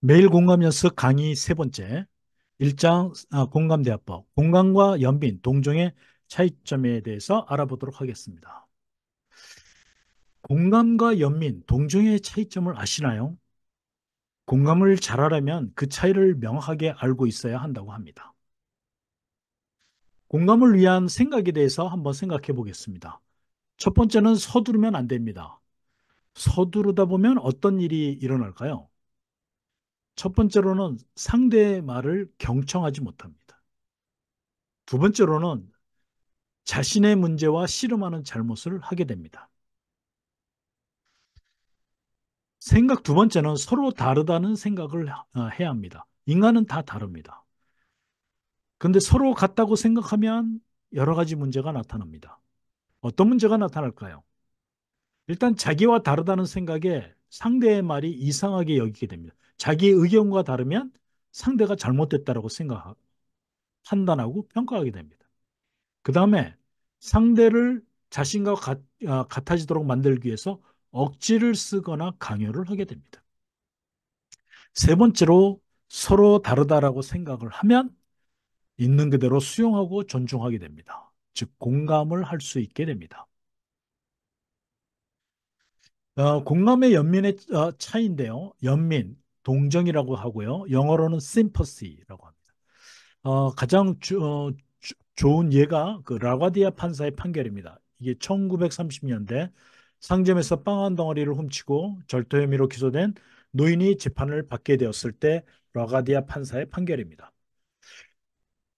매일 공감 연습 강의 세 번째, 1장 공감대화법, 공감과 연민, 동정의 차이점에 대해서 알아보도록 하겠습니다. 공감과 연민, 동정의 차이점을 아시나요? 공감을 잘하려면 그 차이를 명확하게 알고 있어야 한다고 합니다. 공감을 위한 생각에 대해서 한번 생각해 보겠습니다. 첫 번째는 서두르면 안 됩니다. 서두르다 보면 어떤 일이 일어날까요? 첫 번째로는 상대의 말을 경청하지 못합니다. 두 번째로는 자신의 문제와 씨름하는 잘못을 하게 됩니다. 생각 두 번째는 서로 다르다는 생각을 해야 합니다. 인간은 다 다릅니다. 근데 서로 같다고 생각하면 여러 가지 문제가 나타납니다. 어떤 문제가 나타날까요? 일단 자기와 다르다는 생각에 상대의 말이 이상하게 여기게 됩니다. 자기 의견과 다르면 상대가 잘못됐다라고 판단하고 평가하게 됩니다. 그 다음에 상대를 자신과 같아지도록 만들기 위해서 억지를 쓰거나 강요를 하게 됩니다. 세 번째로 서로 다르다라고 생각을 하면 있는 그대로 수용하고 존중하게 됩니다. 즉, 공감을 할 수 있게 됩니다. 공감의 연민의 차이인데요. 연민, 동정이라고 하고요. 영어로는 sympathy라고 합니다. 가장 좋은 예가 그 라과디아 판사의 판결입니다. 이게 1930년대 상점에서 빵 한 덩어리를 훔치고 절도 혐의로 기소된 노인이 재판을 받게 되었을 때 라과디아 판사의 판결입니다.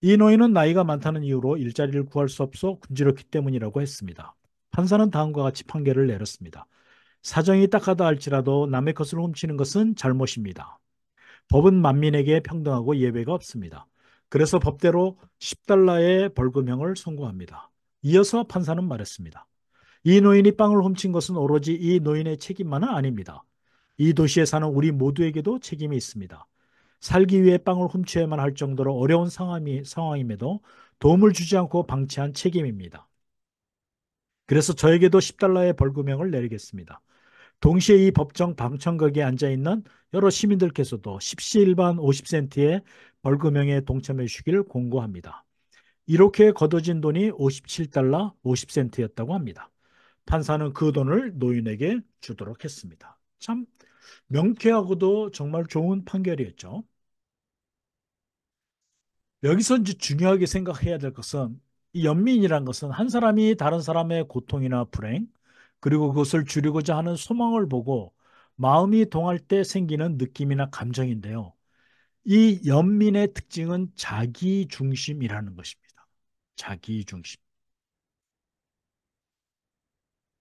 이 노인은 나이가 많다는 이유로 일자리를 구할 수 없어 군지럽기 때문이라고 했습니다. 판사는 다음과 같이 판결을 내렸습니다. 사정이 딱하다 할지라도 남의 것을 훔치는 것은 잘못입니다. 법은 만민에게 평등하고 예외가 없습니다. 그래서 법대로 10달러의 벌금형을 선고합니다. 이어서 판사는 말했습니다. 이 노인이 빵을 훔친 것은 오로지 이 노인의 책임만은 아닙니다. 이 도시에 사는 우리 모두에게도 책임이 있습니다. 살기 위해 빵을 훔쳐야만 할 정도로 어려운 상황임에도 도움을 주지 않고 방치한 책임입니다. 그래서 저에게도 10달러의 벌금형을 내리겠습니다. 동시에 이 법정 방청석에 앉아있는 여러 시민들께서도 십시일반 50센트의 벌금형에 동참해 주시기를 공고합니다. 이렇게 거둬진 돈이 57달러 50센트였다고 합니다. 판사는 그 돈을 노인에게 주도록 했습니다. 참 명쾌하고도 정말 좋은 판결이었죠. 여기서 이제 중요하게 생각해야 될 것은 이 연민이란 것은 한 사람이 다른 사람의 고통이나 불행, 그리고 그것을 줄이고자 하는 소망을 보고 마음이 동할 때 생기는 느낌이나 감정인데요. 이 연민의 특징은 자기 중심이라는 것입니다. 자기 중심.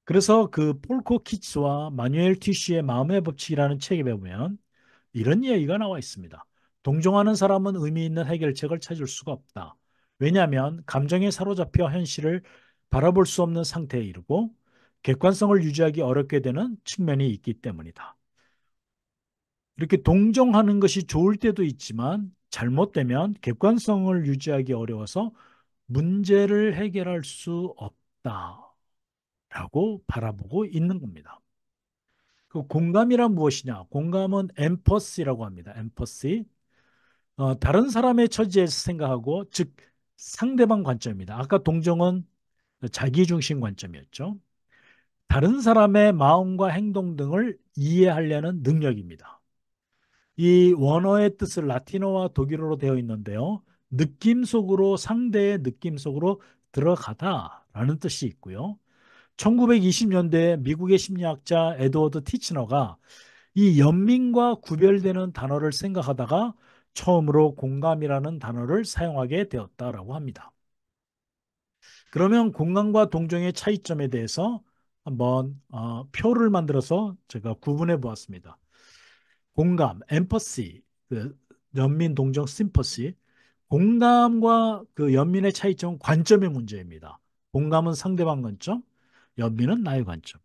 그래서 그 폴코 키츠와 마뉴엘 티슈의 마음의 법칙이라는 책에 보면 이런 이야기가 나와 있습니다. 동정하는 사람은 의미 있는 해결책을 찾을 수가 없다. 왜냐하면 감정에 사로잡혀 현실을 바라볼 수 없는 상태에 이르고 객관성을 유지하기 어렵게 되는 측면이 있기 때문이다. 이렇게 동정하는 것이 좋을 때도 있지만 잘못되면 객관성을 유지하기 어려워서 문제를 해결할 수 없다라고 바라보고 있는 겁니다. 그 공감이란 무엇이냐? 공감은 엠퍼시라고 합니다. 엠퍼시. 다른 사람의 처지에서 생각하고, 즉 상대방 관점입니다. 아까 동정은 자기중심 관점이었죠. 다른 사람의 마음과 행동 등을 이해하려는 능력입니다. 이 원어의 뜻은 라틴어와 독일어로 되어 있는데요. 느낌 속으로, 상대의 느낌 속으로 들어가다라는 뜻이 있고요. 1920년대 미국의 심리학자 에드워드 티치너가 이 연민과 구별되는 단어를 생각하다가 처음으로 공감이라는 단어를 사용하게 되었다라고 합니다. 그러면 공감과 동정의 차이점에 대해서 한번 표를 만들어서 제가 구분해 보았습니다. 공감, 엠퍼시, 그 연민, 동정, 심퍼시. 공감과 그 연민의 차이점은 관점의 문제입니다. 공감은 상대방 관점, 연민은 나의 관점.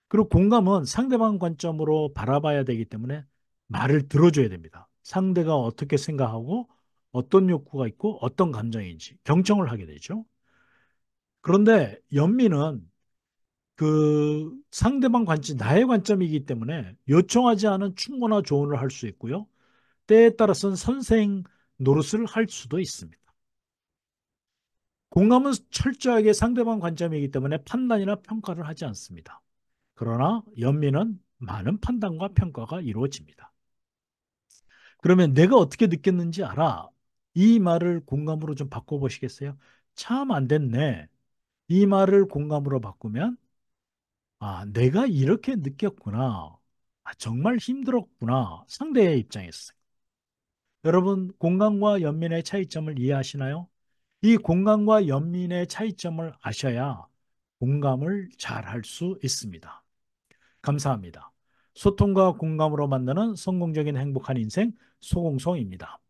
그리고 공감은 상대방 관점으로 바라봐야 되기 때문에 말을 들어줘야 됩니다. 상대가 어떻게 생각하고 어떤 욕구가 있고 어떤 감정인지 경청을 하게 되죠. 그런데 연민은 그 상대방 관점, 나의 관점이기 때문에 요청하지 않은 충고나 조언을 할 수 있고요. 때에 따라서는 선생 노릇을 할 수도 있습니다. 공감은 철저하게 상대방 관점이기 때문에 판단이나 평가를 하지 않습니다. 그러나 연민은 많은 판단과 평가가 이루어집니다. 그러면 내가 어떻게 느꼈는지 알아? 이 말을 공감으로 좀 바꿔보시겠어요? 참 안 됐네. 이 말을 공감으로 바꾸면, 아, 내가 이렇게 느꼈구나. 아, 정말 힘들었구나. 상대의 입장에서. 여러분, 공감과 연민의 차이점을 이해하시나요? 이 공감과 연민의 차이점을 아셔야 공감을 잘 할 수 있습니다. 감사합니다. 소통과 공감으로 만드는 성공적인 행복한 인생 소공성입니다.